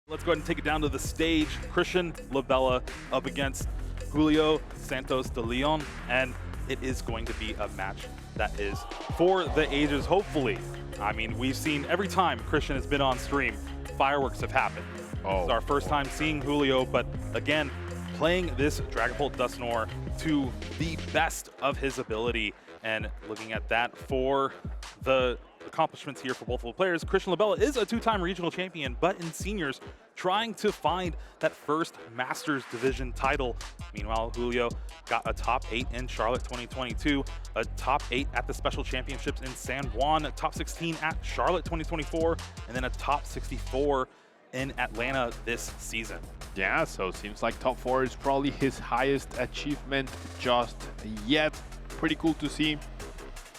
Let's go ahead and take it down to the stage. Christian Labella up against Julio Santos de Leon, and it is going to be a match that is for the ages, hopefully. I mean, we've seen every time Christian has been on stream, fireworks have happened. It's our first time seeing Julio, but again, playing this Dragapult Dusknoir to the best of his ability. And looking at that for the accomplishments here for both of the players, Christian Labella is a two-time regional champion, but in seniors, trying to find that first Masters Division title. Meanwhile, Julio got a top 8 in Charlotte 2022, a top 8 at the Special Championships in San Juan, a top 16 at Charlotte 2024, and then a top 64 in Atlanta this season. Yeah, so it seems like top 4 is probably his highest achievement just yet. Pretty cool to see.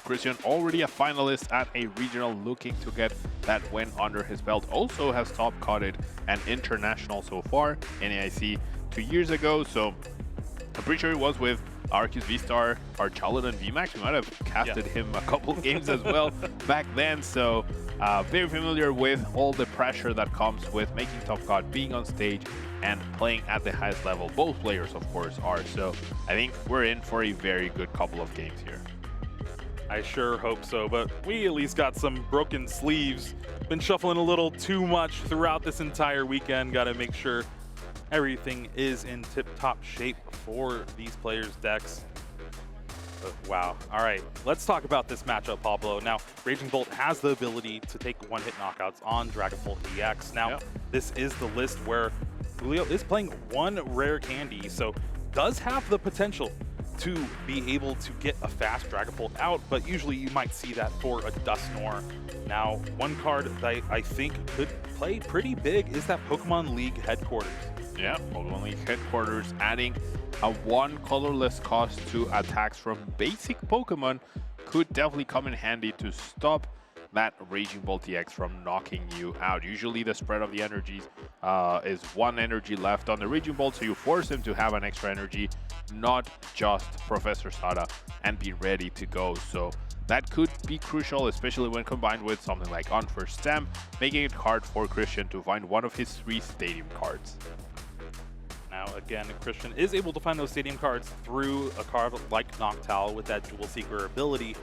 Christian already a finalist at a regional, looking to get that win under his belt. Also has top carded an international so far, NAIC 2 years ago. So I'm pretty sure it was with Arceus V-Star, our Charlotte and VMAX. We might have casted him a couple games as well back then. So very familiar with all the pressure that comes with making top card, being on stage, and playing at the highest level. Both players, of course, are. So I think we're in for a very good couple of games here. I sure hope so, but we at least got some broken sleeves. Been shuffling a little too much throughout this entire weekend. Got to make sure everything is in tip-top shape for these players' decks. Wow. All right, let's talk about this matchup, Pablo. Now, Raging Bolt has the ability to take one-hit knockouts on Dragapult EX. Now, this is the list where Julio is playing one rare candy, so does have the potential to be able to get a fast Dragapult out, but usually you might see that for a Dusknoir. Now, one card that I think could play pretty big is that Pokemon League Headquarters. Yeah, Pokemon League Headquarters adding a 1 colorless cost to attacks from basic Pokemon could definitely come in handy to stop that Raging Bolt EX from knocking you out. Usually the spread of the energies is 1 energy left on the Raging Bolt, so you force him to have an extra energy, not just Professor Sada, and be ready to go. So that could be crucial, especially when combined with something like Unforgettable Stamp, making it hard for Christian to find one of his 3 stadium cards. Now, again, Christian is able to find those stadium cards through a card like Noctowl with that Jewel Seeker ability.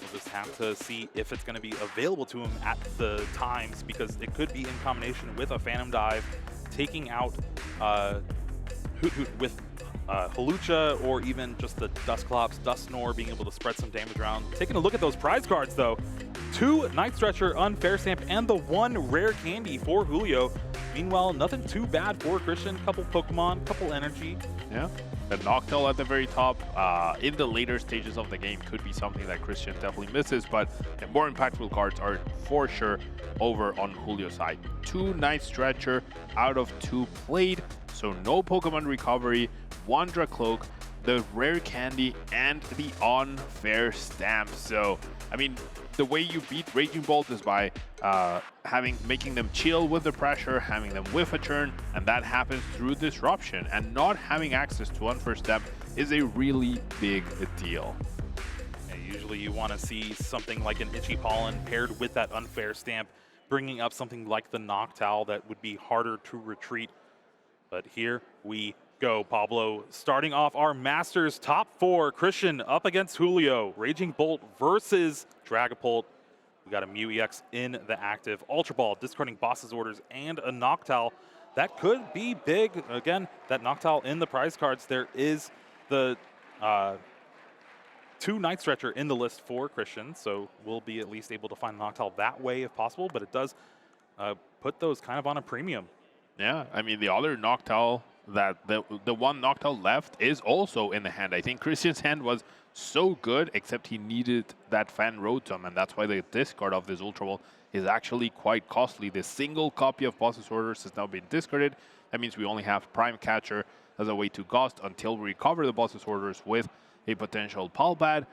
We'll just have to see if it's going to be available to him at the times, because it could be in combination with a Phantom Dive, taking out Hoot Hoot with Hawlucha, or even just the Dusclops, Dusknoir being able to spread some damage around. Taking a look at those prize cards, though. 2 Night Stretcher, Unfair Stamp, and the 1 rare candy for Julio. Meanwhile, nothing too bad for Christian. Couple Pokemon, couple energy. Yeah. The Noctowl at the very top in the later stages of the game could be something that Christian definitely misses, but the more impactful cards are for sure over on Julio's side. 2 Night Stretcher out of 2 played, so no Pokemon recovery, 1 Dracloak, the rare candy, and the Unfair Stamp. So, I mean, the way you beat Raging Bolt is by making them chill with the pressure, having them whiff a turn, and that happens through Disruption. And not having access to Unfair Stamp is a really big deal. Yeah, usually you want to see something like an Itchy Pollen paired with that Unfair Stamp, bringing up something like the Noctowl that would be harder to retreat. But here we go, Pablo. Starting off our Masters top 4, Christian up against Julio. Raging Bolt versus Dragapult. We got a Mew EX in the active. Ultra Ball, discarding Boss's Orders, and a Noctowl. That could be big. Again, that Noctowl in the prize cards. There is the 2 Night Stretcher in the list for Christian, so we'll be at least able to find Noctowl that way if possible, but it does put those kind of on a premium. Yeah, I mean, the other Noctowl, that the 1 Noctowl left is also in the hand. I think Christian's hand was so good, except he needed that Fan Rotom, and that's why the discard of this Ultra Ball is actually quite costly. The single copy of Boss's Orders has now been discarded. That means we only have Prime Catcher as a way to ghost until we recover the Boss's Orders with a potential Palpad.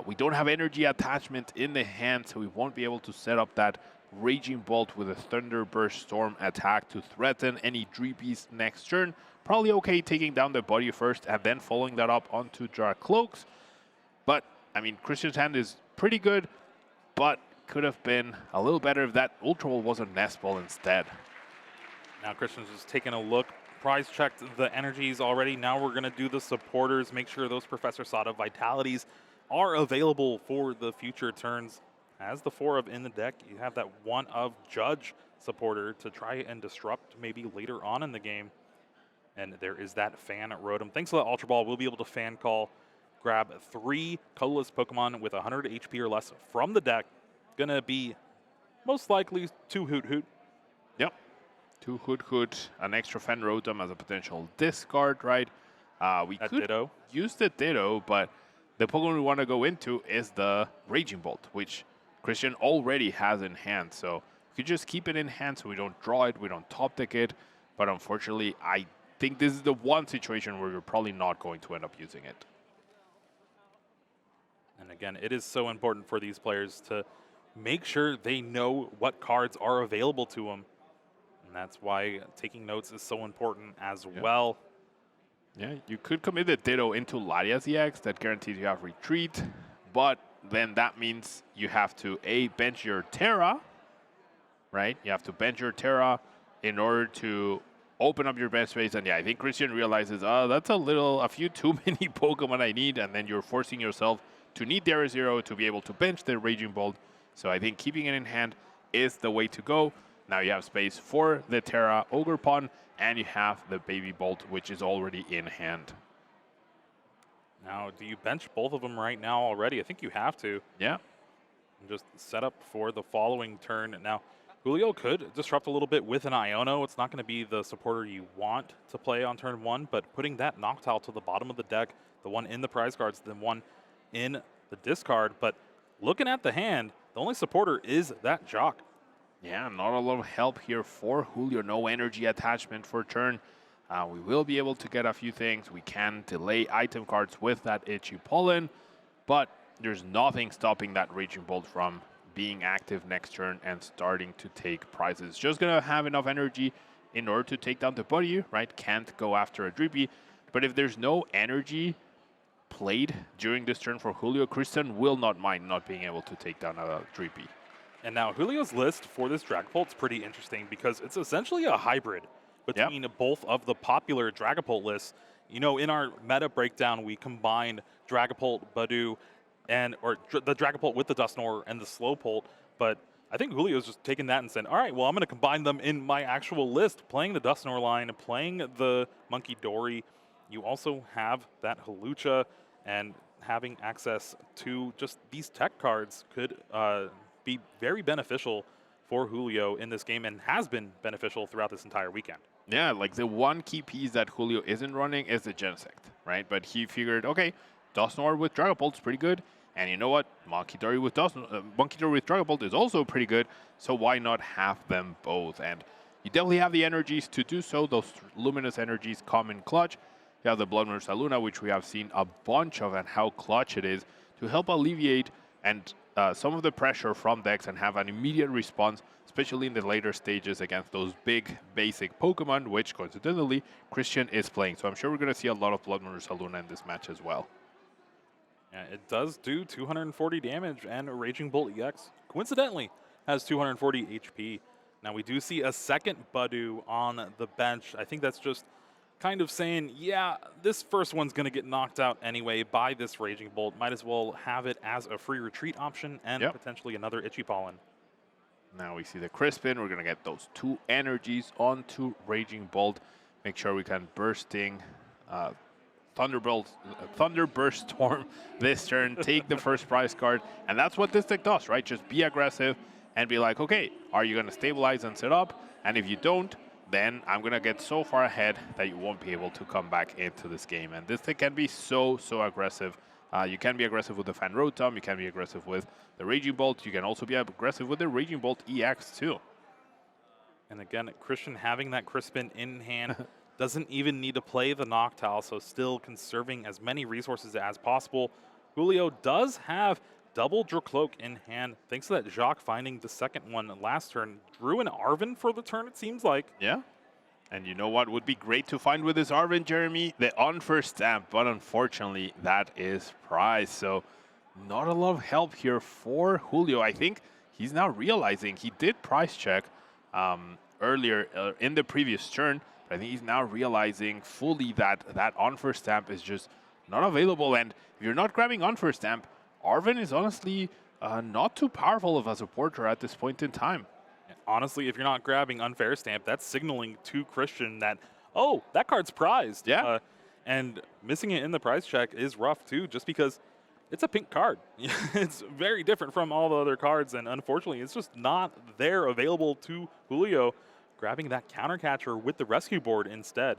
We don't have energy attachment in the hand, so we won't be able to set up that Raging Bolt with a Thunderburst Storm attack to threaten any Dreepies next turn. Probably okay taking down the body first and then following that up onto Dracloaks. But, I mean, Christian's hand is pretty good, but could have been a little better if that Ultra Ball was a Nest Ball instead. Now Christian's just taking a look. Prize checked the energies already. Now we're going to do the supporters, make sure those Professor Sada Vitalities are available for the future turns. As the 4 of in the deck, you have that 1 of Judge supporter to try and disrupt maybe later on in the game. And there is that Fan Rotom. Thanks to the Ultra Ball, we'll be able to Fan Call, grab 3 colorless Pokemon with 100 HP or less from the deck. Gonna be most likely 2 Hoot Hoot. Yep. 2 Hoot Hoot, an extra Fan Rotom as a potential discard, right? We That could Ditto. use the Ditto, but the Pokemon we want to go into is the Raging Bolt, which Christian already has in hand. So we could just keep it in hand so we don't draw it, we don't top deck it. But unfortunately, I think this is the one situation where you're probably not going to end up using it. And again, it is so important for these players to make sure they know what cards are available to them. And that's why taking notes is so important as well. Yeah, you could commit the Ditto into Latias EX. That guarantees you have retreat. But then that means you have to, A, bench your Terra, right? You have to bench your Terra in order to open up your bench space. And yeah, I think Christian realizes, that's a few too many Pokemon I need. And then you're forcing yourself to need Terra Zero to be able to bench the Raging Bolt. So I think keeping it in hand is the way to go. Now you have space for the Terra Ogerpon, and you have the Baby Bolt, which is already in hand. Now, do you bench both of them right now already? I think you have to. Yeah. And just set up for the following turn. Now, Julio could disrupt a little bit with an Iono. It's not going to be the supporter you want to play on turn 1, but putting that Noctowl to the bottom of the deck, the one in the prize cards, the one in the discard. But looking at the hand, the only supporter is that Jock. Yeah, not a lot of help here for Julio. No energy attachment for turn. We will be able to get a few things. We can delay item cards with that Itchy Pollen, but there's nothing stopping that Raging Bolt from being active next turn and starting to take prizes. Just going to have enough energy in order to take down the Buddy, right? Can't go after a Drippy. But if there's no energy played during this turn for Julio, Christian will not mind not being able to take down a Drippy. And now Julio's list for this Dragapult is pretty interesting because it's essentially a hybrid between both of the popular Dragapult lists. You know, in our meta breakdown, we combined Dragapult, Badoo, the Dragapult with the Dusknoir and the Slowpolt. But I think Julio's just taken that and said, all right, well, I'm going to combine them in my actual list, playing the Dusknoir line, playing the Monkey Dory. You also have that Hawlucha, and having access to just these tech cards could be very beneficial for Julio in this game, and has been beneficial throughout this entire weekend. Yeah, like the one key piece that Julio isn't running is the Genesect, right? But he figured, okay, Dusknoir with Dragapult is pretty good, and you know what? Monkey Dory with Dragapult is also pretty good, so why not have them both? And you definitely have the energies to do so. Those luminous energies come in clutch. You have the Blood Moon Saluna, which we have seen a bunch of, and how clutch it is to help alleviate and some of the pressure from decks and have an immediate response, especially in the later stages against those big basic Pokemon, which coincidentally Christian is playing. So I'm sure we're going to see a lot of Blood Moon Saluna in this match as well. Yeah, it does do 240 damage, and Raging Bolt EX coincidentally has 240 HP. Now we do see a second Badoo on the bench. I think that's just kind of saying, yeah, this first one's going to get knocked out anyway by this Raging Bolt. Might as well have it as a free retreat option and potentially another Itchy Pollen. Now we see the Crispin. We're going to get those 2 energies onto Raging Bolt. Make sure we can Bursting Thunderburst Storm this turn. Take the first prize card. And that's what this deck does, right? Just be aggressive and be like, okay, are you going to stabilize and set up? And if you don't, then I'm going to get so far ahead that you won't be able to come back into this game. And this thing can be so aggressive. You can be aggressive with the Fan Rotom. You can be aggressive with the Raging Bolt. You can also be aggressive with the Raging Bolt EX too. And again, Christian having that Crispin in hand doesn't even need to play the Noctowl, so still conserving as many resources as possible. Julio does have double Dracloak in hand, thanks to that Jacques finding the second one last turn. Drew an Arven for the turn, it seems like. Yeah. And you know what would be great to find with this Arven, Jeremy? The Unfirst Stamp, but unfortunately that is prize. So not a lot of help here for Julio. I think he's now realizing he did price check earlier in the previous turn. But I think he's now realizing fully that that on-first stamp is just not available. And if you're not grabbing on-first stamp, Arven is honestly not too powerful of a supporter at this point in time. Honestly, if you're not grabbing Unfair Stamp, that's signaling to Christian that, oh, that card's prized. Yeah. And missing it in the prize check is rough, too, just because it's a pink card. It's very different from all the other cards, and unfortunately, it's just not there available to Julio. Grabbing that counter catcher with the rescue board instead.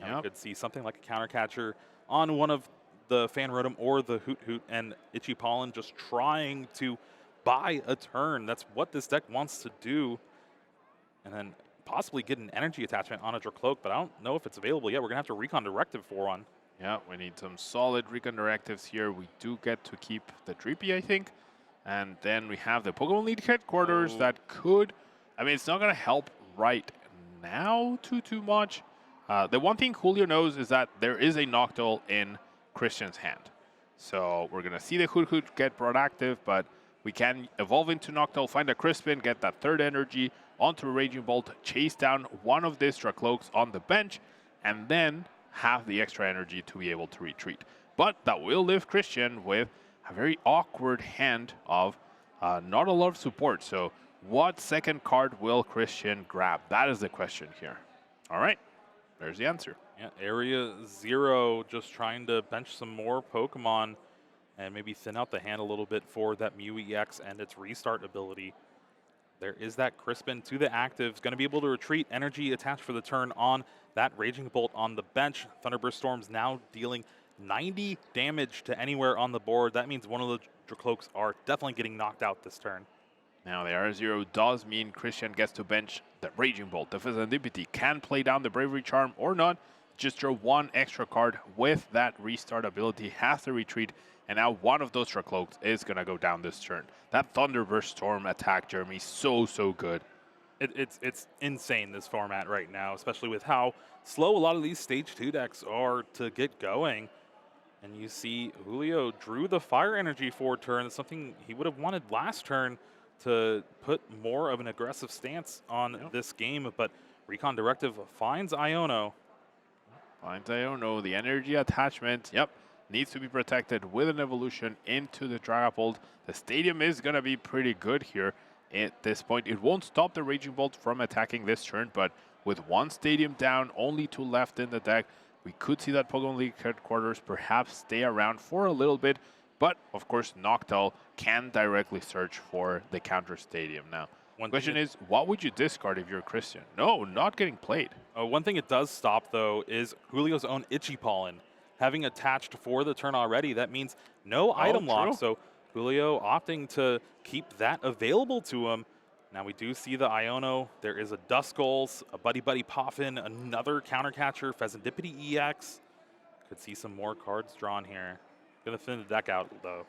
Now we could see something like a counter catcher on one of the Fan Rotom or the Hoot Hoot, and Itchy Pollen just trying to buy a turn. That's what this deck wants to do. And then possibly get an energy attachment on a Dracloak, but I don't know if it's available yet. We're going to have to Recon Directive for one. Yeah, we need some solid Recon Directives here. We do get to keep the Drippy, I think. And then we have the Pokémon League headquarters that could... I mean, it's not going to help right now too much. The one thing Julio knows is that there is a Noctowl in Christian's hand. So we're going to see the Hoot Hoot get brought active, but we can evolve into Noctowl, find a Crispin, get that third energy onto a Raging Bolt, chase down one of these Dracloaks on the bench, and then have the extra energy to be able to retreat. But that will leave Christian with a very awkward hand of not a lot of support. So what second card will Christian grab? That is the question here. All right, there's the answer. Yeah, Area 0 just trying to bench some more Pokemon and maybe thin out the hand a little bit for that Mew EX and its restart ability. There is that Crispin to the active. Going to be able to retreat, energy attached for the turn on that Raging Bolt on the bench. Thunderburst Storm's now dealing 90 damage to anywhere on the board. That means one of the Dracloaks are definitely getting knocked out this turn. Now the R0 does mean Christian gets to bench the Raging Bolt. The Serendipity can play down the Bravery Charm or not. Just draw one extra card with that restart ability, has to retreat, and now one of those Dracloaks is going to go down this turn. That Thunderburst Storm attack, Jeremy, so good. It's insane, this format right now, especially with how slow a lot of these Stage 2 decks are to get going. And you see Julio drew the Fire Energy for turn, something he would have wanted last turn to put more of an aggressive stance on this game, but Recon Directive finds Iono. Finds Iono, the energy attachment, needs to be protected with an evolution into the Dragapult. The stadium is going to be pretty good here at this point. It won't stop the Raging Bolt from attacking this turn, but with one stadium down, only two left in the deck, we could see that Pokémon League headquarters perhaps stay around for a little bit, but of course Noctowl can directly search for the counter stadium now. One question is, what would you discard if you're Christian? No, not getting played. One thing it does stop, though, is Julio's own Itchy Pollen. Having attached for the turn already, that means no item lock. So Julio opting to keep that available to him. Now we do see the Iono. There is a Duskulls, a Buddy Buddy Poffin, another counter catcher, Pheasantipity EX. Could see some more cards drawn here. Gonna thin the deck out, though.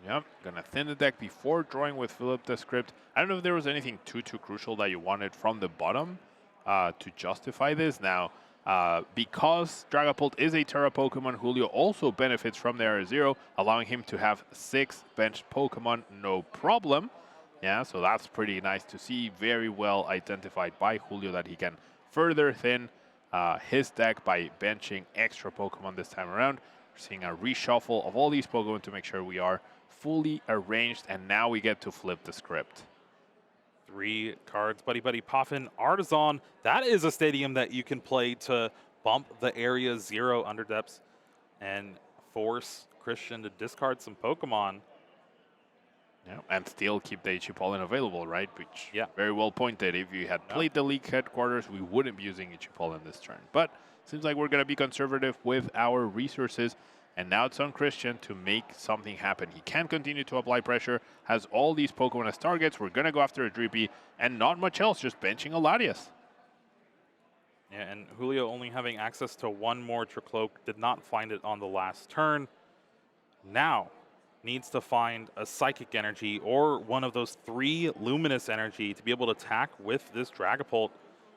Yep, gonna thin the deck before drawing with Philip the Script. I don't know if there was anything too crucial that you wanted from the bottom to justify this. Now, because Dragapult is a Terra Pokemon, Julio also benefits from the R0, allowing him to have 6 bench Pokemon, no problem. Yeah, so that's pretty nice to see. Very well identified by Julio that he can further thin his deck by benching extra Pokemon this time around. We're seeing a reshuffle of all these Pokemon to make sure we are fully arranged, and now we get to flip the script. 3 cards, Buddy Buddy Poffin, Artisan. That is a stadium that you can play to bump the Area 0 underdepths and force Christian to discard some Pokemon. Yeah, and still keep the Itchy Pollen available, right? Which, very well pointed. If you had played the League headquarters, we wouldn't be using Itchy Pollen this turn. But seems like we're going to be conservative with our resources. And now it's on Christian to make something happen. He can continue to apply pressure, has all these Pokemon as targets. We're going to go after a Drippy, and not much else, just benching a Latias. Yeah, and Julio only having access to one more Dracloak, did not find it on the last turn. Now needs to find a Psychic Energy or one of those 3 Luminous Energy to be able to attack with this Dragapult.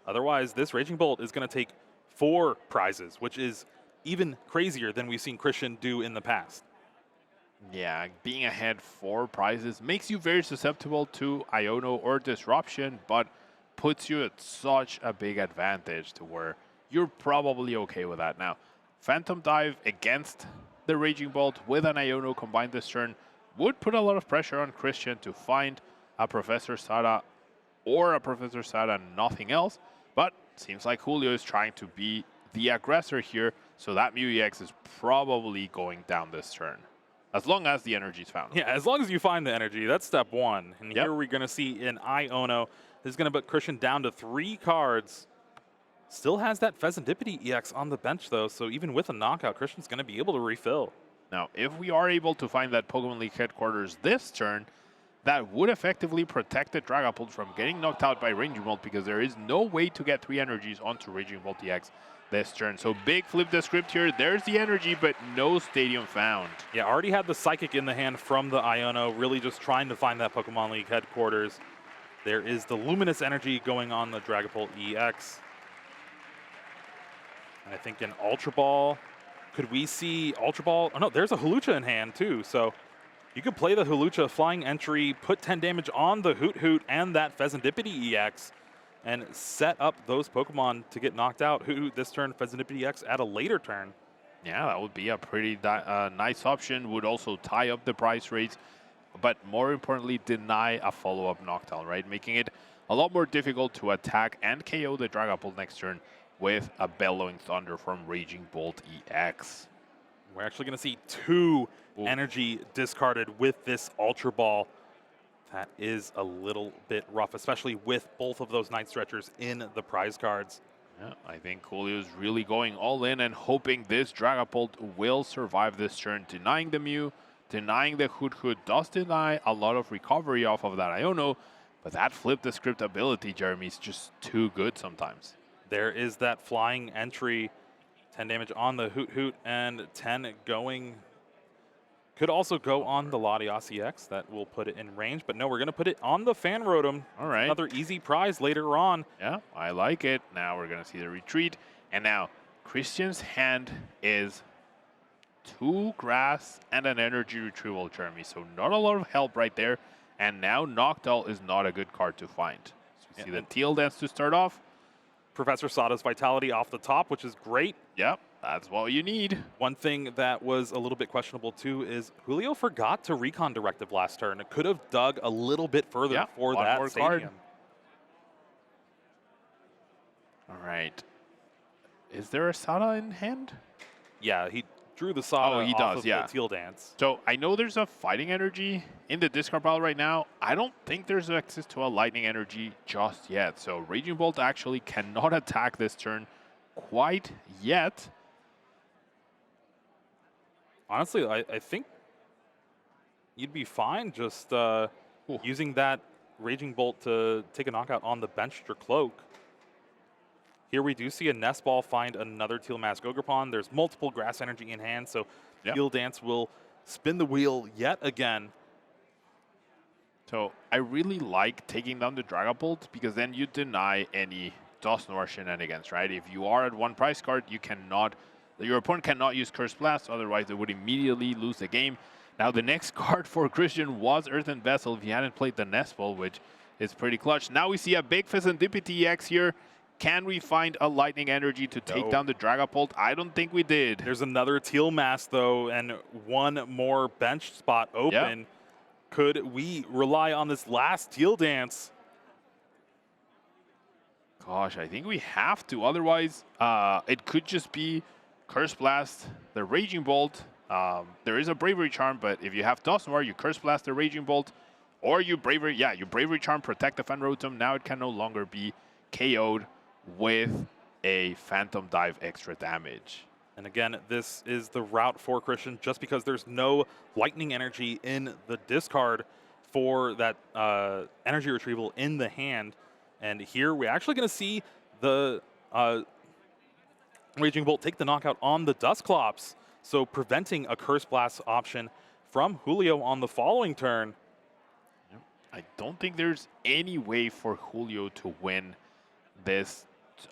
Otherwise, this Raging Bolt is going to take 4 prizes, which is even crazier than we've seen Christian do in the past. Yeah, being ahead 4 prizes makes you very susceptible to Iono or Disruption, but puts you at such a big advantage to where you're probably okay with that. Now, Phantom Dive against the Raging Bolt with an Iono combined this turn would put a lot of pressure on Christian to find a Professor Sada or a Professor Sada and nothing else. But seems like Julio is trying to be the aggressor here, so that Mew EX is probably going down this turn. As long as the energy is found. Yeah, as long as you find the energy, that's step one. And here we're going to see an Iono. This is going to put Christian down to 3 cards. Still has that Pheasantipity EX on the bench, though, so even with a knockout, Christian's going to be able to refill. Now, if we are able to find that Pokémon League headquarters this turn, that would effectively protect the Dragapult from getting knocked out by Raging Bolt, because there is no way to get 3 energies onto Raging Bolt EX this turn. So big flip the script here. There's the energy, but no Stadium found. Yeah, already had the Psychic in the hand from the Iono, really just trying to find that Pokemon League headquarters. There is the Luminous energy going on the Dragapult EX. And I think in Ultra Ball, could we see Ultra Ball? Oh no, there's a Hulucha in hand too, so you could play the Hulucha, flying entry, put 10 damage on the Hoot Hoot and that Pheasantipity EX, and set up those Pokemon to get knocked out. Hoot Hoot this turn, Pheasantipity EX at a later turn. Yeah, that would be a pretty nice option. Would also tie up the price rates, but more importantly, deny a follow-up Noctowl, right? Making it a lot more difficult to attack and KO the Dragapult next turn with a Bellowing Thunder from Raging Bolt EX. We're actually going to see 2 energy discarded with this Ultra Ball. That is a little bit rough, especially with both of those Night Stretchers in the prize cards. Yeah, I think Julio's really going all in and hoping this Dragapult will survive this turn, denying the Mew, denying the Hoot Hoot, does deny a lot of recovery off of that Iono, but that flip the script ability, Jeremy, is just too good sometimes. There is that flying entry, 10 damage on the Hoot Hoot, and 10 going. Could also go on the Latias EX. That will put it in range, but no, we're going to put it on the Fan Rotom. All right. Another easy prize later on. Yeah, I like it. Now we're going to see the retreat. And now Christian's hand is 2 grass and an energy retrieval, Jeremy. So not a lot of help right there. And now Noctowl is not a good card to find. So we see the Teal Dance to start off. Professor Sada's Vitality off the top, which is great. Yep, that's what you need. One thing that was a little bit questionable too is Julio forgot to Recon Directive last turn. It could have dug a little bit further for that Stadium. Card. All right. Is there a Sada in hand? Yeah, he drew the Sada off of the Teal Dance. So I know there's a Fighting Energy in the discard pile right now. I don't think there's access to a Lightning Energy just yet. So Raging Bolt actually cannot attack this turn quite yet. Honestly, I think you'd be fine just using that Raging Bolt to take a knockout on the bench or Cloak. Here we do see a Nest Ball find another Teal Mask Ogerpon. There's multiple grass energy in hand, so Teal Dance will spin the wheel yet again. So I really like taking down the Dragapult because then you deny any Dusknoir shenanigans, right? If you are at 1 price card, you cannot, your opponent cannot use Curse Blast, otherwise they would immediately lose the game. Now the next card for Christian was Earthen Vessel if he hadn't played the Nest Ball, which is pretty clutch. Now we see a big Pheasantipity EX here. Can we find a Lightning Energy to take down the Dragapult? I don't think we did. There's another Teal Mask, though, and 1 more bench spot open. Yep. Could we rely on this last Teal Dance? Gosh, I think we have to. Otherwise, it could just be Curse Blast, the Raging Bolt. There is a Bravery Charm, but if you have Dusknoir, you Curse Blast the Raging Bolt, or you Bravery Charm, protect the Fan Rotom. Now it can no longer be KO'd with a Phantom Dive extra damage. And again, this is the route for Christian just because there's no Lightning Energy in the discard for that energy retrieval in the hand. And here we're actually going to see the Raging Bolt take the knockout on the Dusclops, so preventing a Curse Blast option from Julio on the following turn. I don't think there's any way for Julio to win this.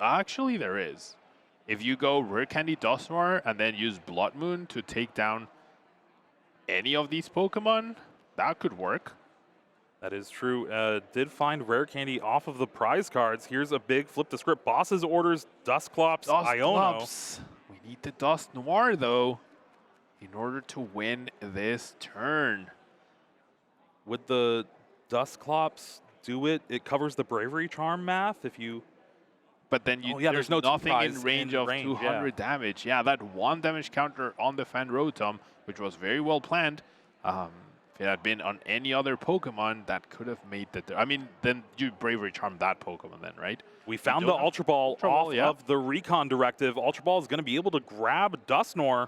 Actually, there is. If you go Rare Candy Dusknoir and then use Blood Moon to take down any of these Pokemon, that could work. That is true. Did find Rare Candy off of the prize cards. Here's a big flip the script. Boss's orders, Dusclops, Iono. Dusclops. We need the Dust Noir, though, in order to win this turn. Would the Dusclops do it? It covers the Bravery Charm math if you... But then there's no nothing in range in of range, 200 damage. Yeah, that 1 damage counter on the Fan Rotom, which was very well planned. If it had been on any other Pokemon, that could have made the... I mean, then you Bravery Charm that Pokemon then, right? We found the Ultra Ball off of the Recon Directive. Ultra Ball is going to be able to grab Dusknoir.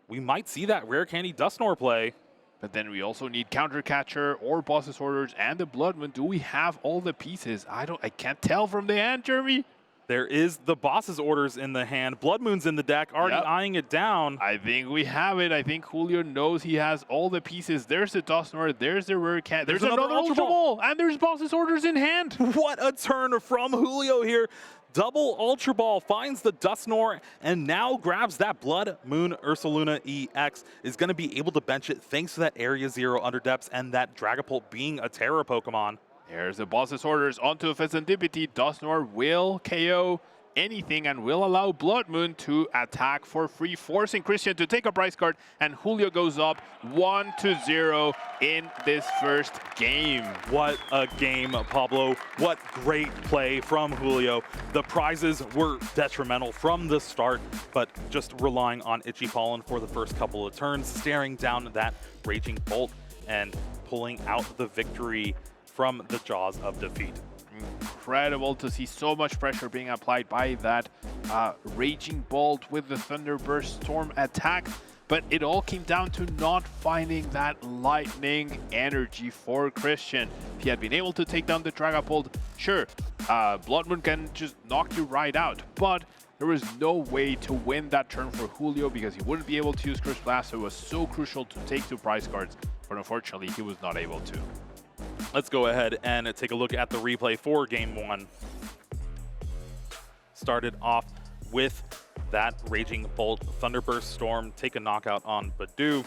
We might see that Rare Candy Dusknoir play. But then we also need Counter Catcher or Boss's Orders and the Blood Moon. Do we have all the pieces? I can't tell from the hand, Jeremy. There is the Boss's Orders in the hand. Blood Moon's in the deck, already eyeing it down. I think we have it. I think Julio knows he has all the pieces. There's the Dusknoir, there's the Rare Cat, there's another Ultra Ball, and there's Boss's Orders in hand. What a turn from Julio here. Double Ultra Ball finds the Dusknoir and now grabs that Blood Moon Ursaluna EX. Is going to be able to bench it thanks to that Area 0 Underdepths and that Dragapult being a Terra Pokemon. There's the Boss's Orders onto a Fezandipity. Dusknoir will KO anything and will allow Blood Moon to attack for free, forcing Christian to take a prize card, and Julio goes up 1-0 in this first game. What a game, Pablo. What great play from Julio. The prizes were detrimental from the start, but just relying on Itchy Pollen for the first couple of turns, staring down that Raging Bolt and pulling out the victory from the jaws of defeat. Incredible to see so much pressure being applied by that Raging Bolt with the Thunderburst Storm attack, but it all came down to not finding that lightning energy for Christian. If he had been able to take down the Dragapult, sure, Blood Moon can just knock you right out, but there was no way to win that turn for Julio because he wouldn't be able to use Curse Blast, so it was so crucial to take 2 prize cards, but unfortunately he was not able to. Let's go ahead and take a look at the replay for Game 1. Started off with that Raging Bolt, Thunderburst Storm, take a knockout on Badu,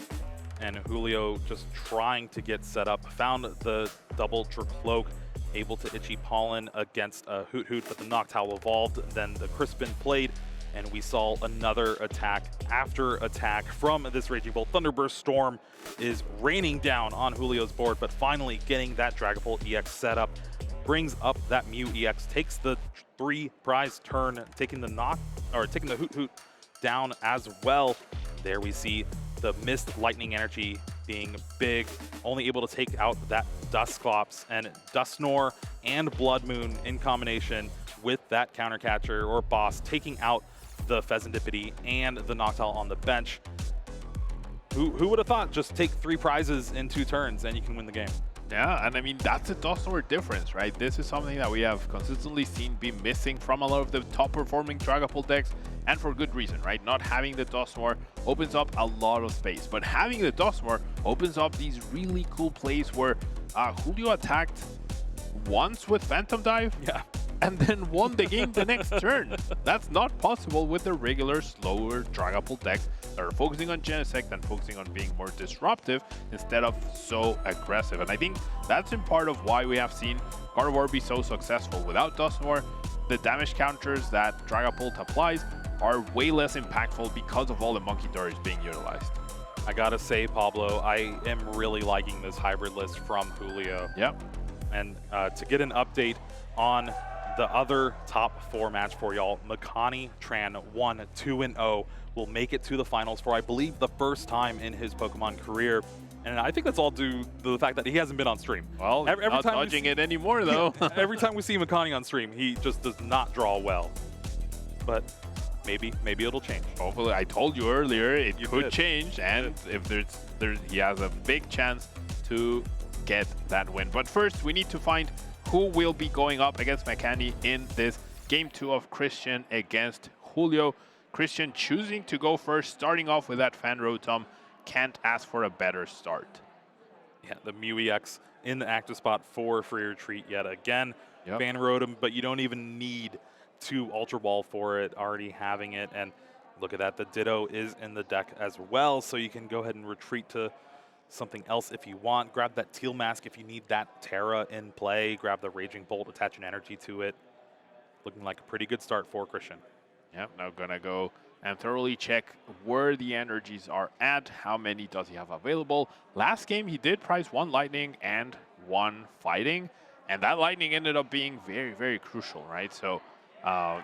and Julio just trying to get set up. Found the double Dracloak, able to Itchy Pollen against a Hoot Hoot, but the Noctowl evolved. Then the Crispin played, and we saw another attack after attack from this Raging Bolt. Thunderburst Storm is raining down on Julio's board, but finally getting that Dragapult EX set up. Brings up that Mew EX, takes the 3 prize turn, taking the Hoot Hoot down as well. There we see the Mist Lightning Energy being big, only able to take out that Dusclops, and Dusknoir and Blood Moon in combination with that Counter Catcher or Boss, taking out the Fezandipity and the Noctowl on the bench. Who would have thought just take 3 prizes in 2 turns and you can win the game? Yeah, and I mean, that's the Dusknoir difference, right? This is something that we have consistently seen be missing from a lot of the top-performing Dragapult decks, and for good reason, right? Not having the Dusknoir opens up a lot of space, but having the Dusknoir opens up these really cool plays where Julio attacked once with Phantom Dive, and then won the game the next turn. That's not possible with the regular, slower Dragapult decks that are focusing on Genesect and focusing on being more disruptive instead of so aggressive. And I think that's in part of why we have seen Gardevoir be so successful. Without Dusknoir, the damage counters that Dragapult applies are way less impactful because of all the Monkey Doors being utilized. I gotta say, Pablo, I am really liking this hybrid list from Julio. Yep. And to get an update on the other top 4 match for y'all, Makani Tran 1-2-0 will make it to the finals for, I believe, the first time in his Pokemon career. And I think that's all due to the fact that he hasn't been on stream. Well, every not time dodging it anymore, though. Every time we see Makani on stream, he just does not draw well. But maybe it'll change. Hopefully, I told you earlier, it could change, and if he has a big chance to get that win. But first, we need to find who will be going up against Makani in this Game 2 of Christian against Julio. Christian choosing to go first, starting off with that Fan Rotom. Can't ask for a better start. Yeah, the Mew EX in the active spot for free retreat yet again. Fan Rotom, but you don't even need 2 Ultra Ball for it, already having it. And look at that, the Ditto is in the deck as well, so you can go ahead and retreat to something else if you want. Grab that Teal Mask if you need that Terra in play. Grab the Raging Bolt, attach an energy to it. Looking like a pretty good start for Christian. Yep, now gonna go and thoroughly check where the energies are at. How many does he have available? Last game, he did prize 1 Lightning and 1 Fighting. And that Lightning ended up being very, very crucial, right? So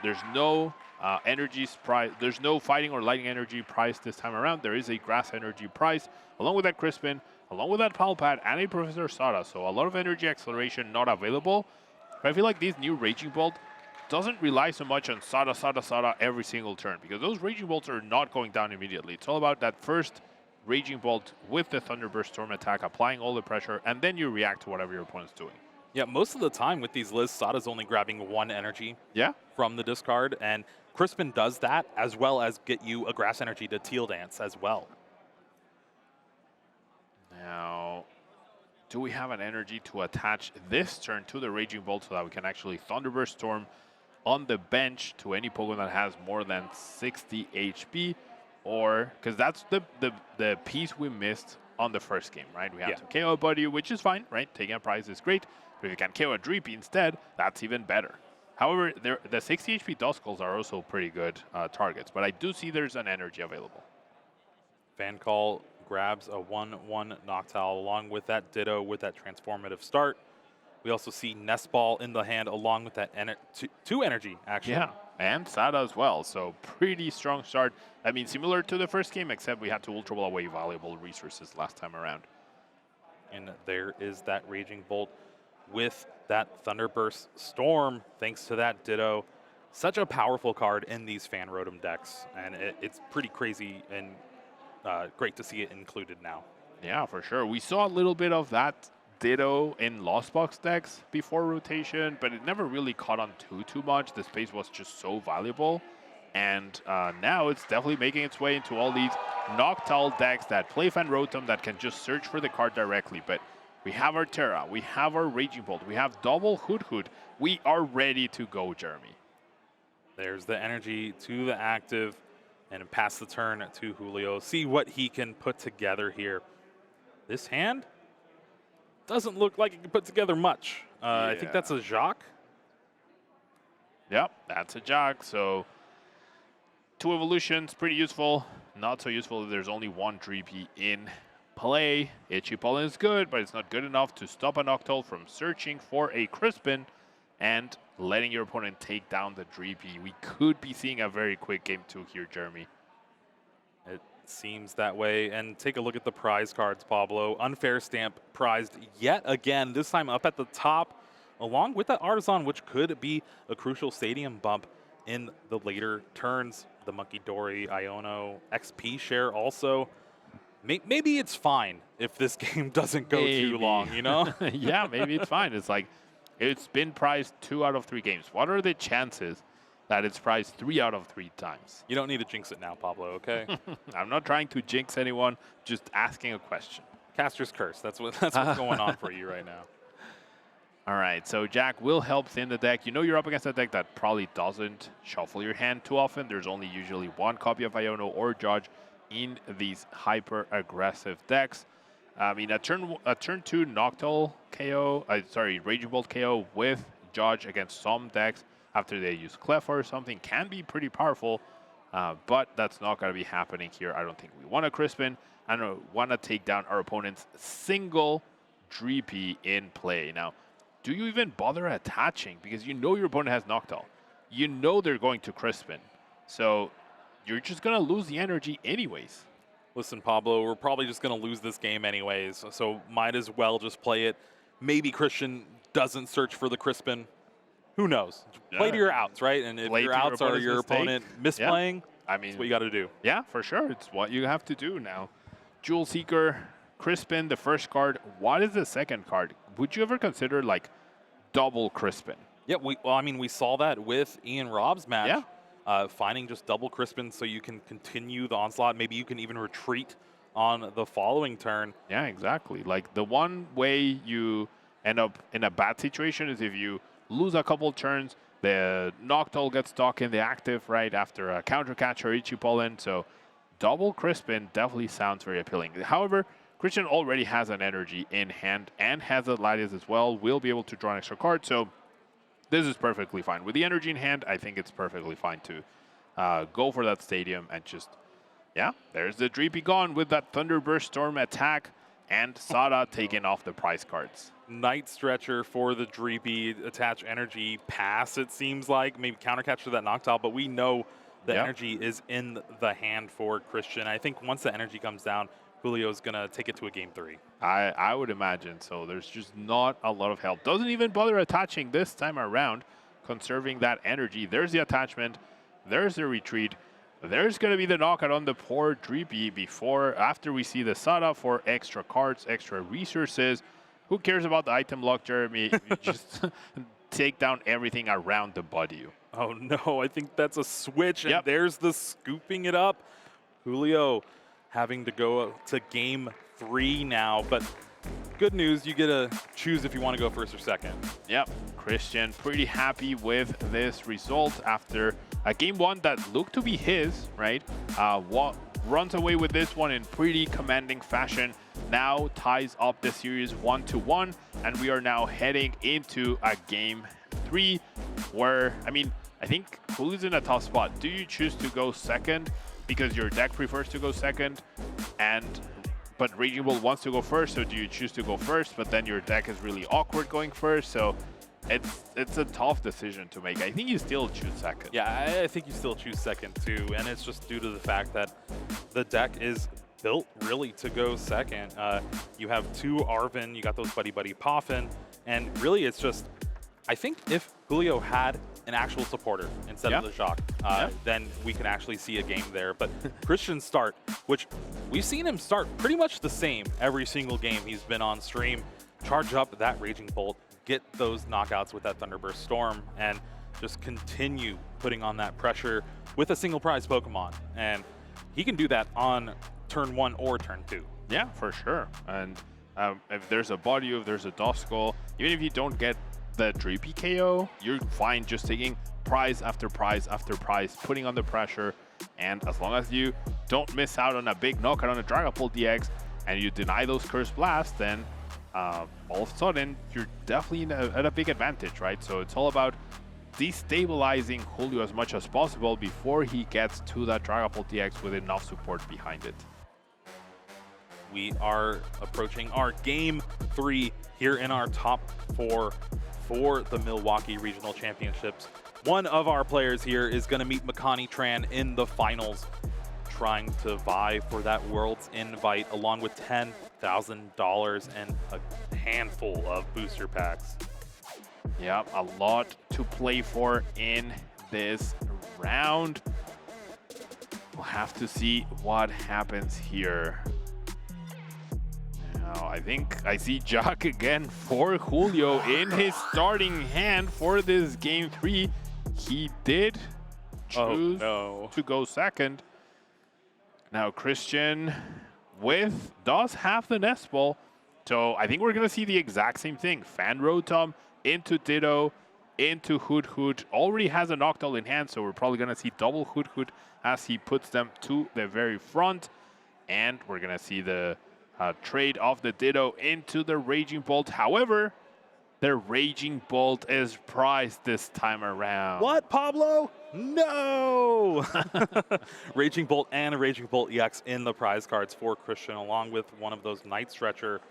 there's no energies prize. There's no Fighting or Lightning energy prize this time around. There is a Grass energy prize, along with that Crispin, along with that Pal Pad, and a Professor Sada. So a lot of energy acceleration not available. But I feel like these new Raging Bolt doesn't rely so much on Sada every single turn, because those Raging Bolts are not going down immediately. It's all about that first Raging Bolt with the Thunderburst Storm attack, applying all the pressure, and then you react to whatever your opponent's doing. Yeah, most of the time with these lists, Sada's only grabbing 1 energy from the discard, and Crispin does that as well as get you a Grass energy to Teal Dance as well. Now, do we have an energy to attach this turn to the Raging Bolt so that we can actually Thunderburst Storm on the bench to any Pokemon that has more than 60 HP? Or, because that's the piece we missed on the first game, right? We have to KO a Buddy, which is fine, right? Taking a prize is great. But if you can KO a Dreepy instead, that's even better. However, the 60 HP Duskulls are also pretty good targets, but I do see there's an energy available. Fan Call grabs a 1/1 Noctowl along with that Ditto with that transformative start. We also see Nest Ball in the hand along with that 2 energy, actually. Yeah, and Sada as well. So pretty strong start. I mean, similar to the first game, except we had to Ultra Ball away valuable resources last time around. And there is that Raging Bolt with that Thunderburst Storm, thanks to that Ditto. Such a powerful card in these Fan Rotom decks, and it's pretty crazy and great to see it included now. Yeah, for sure. We saw a little bit of that Ditto in Lost Box decks before rotation, but it never really caught on too much. The space was just so valuable. And now it's definitely making its way into all these Noctowl decks that play Fan Rotom that can just search for the card directly. But we have our Terra, we have our Raging Bolt, we have double Hood. We are ready to go, Jeremy. There's the energy to the active, and pass the turn to Julio. See what he can put together here. This hand doesn't look like it can put together much. I think that's a Jacques. Yep, that's a Jacques. So 2 evolutions, pretty useful. Not so useful if there's only 1 Dreepy in play. Itchy Pollen is good, but it's not good enough to stop a Noctowl from searching for a Crispin and letting your opponent take down the Dreepy. We could be seeing a very quick game 2 here, Jeremy. It seems that way. And take a look at the prize cards, Pablo. Unfair Stamp prized yet again, this time up at the top, along with that Artisan, which could be a crucial stadium bump in the later turns. The Monkey Dory, Iono, XP share also. Maybe it's fine if this game doesn't go too long, you know? Yeah, maybe it's fine. It's like, it's been prized 2 out of 3 games. What are the chances that it's prized 3 out of 3 times? You don't need to jinx it now, Pablo, okay? I'm not trying to jinx anyone, just asking a question. Caster's Curse, that's what's going on for you right now. All right, so Jack will help thin the deck. You know you're up against a deck that probably doesn't shuffle your hand too often. There's only usually 1 copy of Iono or Judge in these hyper-aggressive decks. I mean, a turn 2 Noctowl KO, Raging Bolt KO with Judge against some decks after they use Clef or something can be pretty powerful, but that's not going to be happening here. I don't think we want a Crispin. I don't want to take down our opponent's single Dreepy in play. Now, do you even bother attaching? Because you know your opponent has Noctowl. You know they're going to Crispin. So you're just going to lose the energy anyways. Listen, Pablo, we're probably just going to lose this game anyways, so might as well just play it. Maybe Christian doesn't search for the Crispin. Who knows? Yeah. Play to your outs, right? And if your outs are your opponent misplaying, I mean, that's what you got to do. Yeah, for sure. It's what you have to do now. Jewel Seeker, Crispin, the first card. What is the second card? Would you ever consider, like, double Crispin? Yeah, we saw that with Ian Robb's match. Yeah. Finding just double Crispin so you can continue the onslaught. Maybe you can even retreat on the following turn. Yeah, exactly. Like, the one way you end up in a bad situation is if you lose a couple turns, the Noctowl gets stuck in the active right after a counter catch or Itchy Pollen. So double Crispin definitely sounds very appealing. However, Christian already has an energy in hand and has a Latias as well. Will be able to draw an extra card, so this is perfectly fine. With the energy in hand, I think it's perfectly fine to go for that stadium and just, yeah, there's the Dreepy gone with that Thunderburst Storm attack and Sada taking off the prize cards. Night Stretcher for the Dreepy, attach energy, pass, it seems like. Maybe counter capture that Noctowl, but we know the energy is in the hand for Christian. I think once the energy comes down, Julio's going to take it to a game 3. I would imagine so. There's just not a lot of help. Doesn't even bother attaching this time around, conserving that energy. There's the attachment. There's the retreat. There's going to be the knockout on the poor Dreepy after we see the Sada for extra cards, extra resources. Who cares about the item lock, Jeremy? You just take down everything around the body. Oh, no. I think that's a switch, and there's the scooping it up. Julio having to go to game 3 now, but good news, you get to choose if you want to go first or second. Yep, Christian pretty happy with this result after a game 1 that looked to be his, right? Runs away with this one in pretty commanding fashion. Now ties up the series 1-1, and we are now heading into a game 3 where, I mean, I think Julio's in a tough spot. Do you choose to go second because your deck prefers to go second, but Raging Bolt wants to go first, so do you choose to go first, but then your deck is really awkward going first, so it's a tough decision to make. I think you still choose second. Yeah, I think you still choose second too, and it's just due to the fact that the deck is built really to go second. You have 2 Arven, you got those Buddy Poffin, and really it's just, I think if Julio had an actual supporter instead of the Jacques, then we can actually see a game there. But Christian's start, which we've seen him start pretty much the same every single game he's been on stream, charge up that Raging Bolt, get those knockouts with that Thunderburst Storm, and just continue putting on that pressure with a single prize Pokemon. And he can do that on turn 1 or turn 2. Yeah, for sure. And if there's a body, if there's a Duskull, even if you don't get the Dreepy KO, you're fine just taking prize after prize after prize, putting on the pressure, and as long as you don't miss out on a big knockout on a Dragapult DX and you deny those Curse Blasts, then all of a sudden you're definitely at a big advantage, right? So it's all about destabilizing Julio as much as possible before he gets to that Dragapult DX with enough support behind it. We are approaching our game 3 here in our top 4 for the Milwaukee Regional Championships. One of our players here is going to meet Makani Tran in the finals, trying to vie for that World's Invite along with $10,000 and a handful of booster packs. Yeah, a lot to play for in this round. We'll have to see what happens here. Now, I think I see Jack again for Julio in his starting hand for this game 3. He did choose to go second. Now Christian does have the Nest Ball, so I think we're going to see the exact same thing. Fan Rotom into Ditto, into Hoot Hoot. Already has a Noctowl in hand, so we're probably going to see double Hoot Hoot as he puts them to the very front. And we're going to see the trade of the Ditto into the Raging Bolt. However, the Raging Bolt is prized this time around. What, Pablo? No! Raging Bolt and Raging Bolt EX in the prize cards for Christian, along with one of those Night Stretcher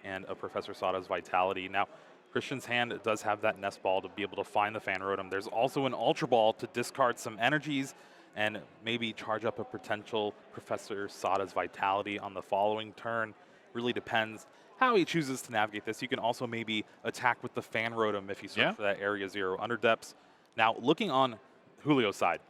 and a Professor Sada's Vitality. Now, Christian's hand does have that Nest Ball to be able to find the Fan Rotom. There's also an Ultra Ball to discard some energies and maybe charge up a potential Professor Sada's Vitality on the following turn. Really depends how he chooses to navigate this. You can also maybe attack with the Fan Rotom if you search for that Area 0 Underdepths. Now, looking on Julio's side,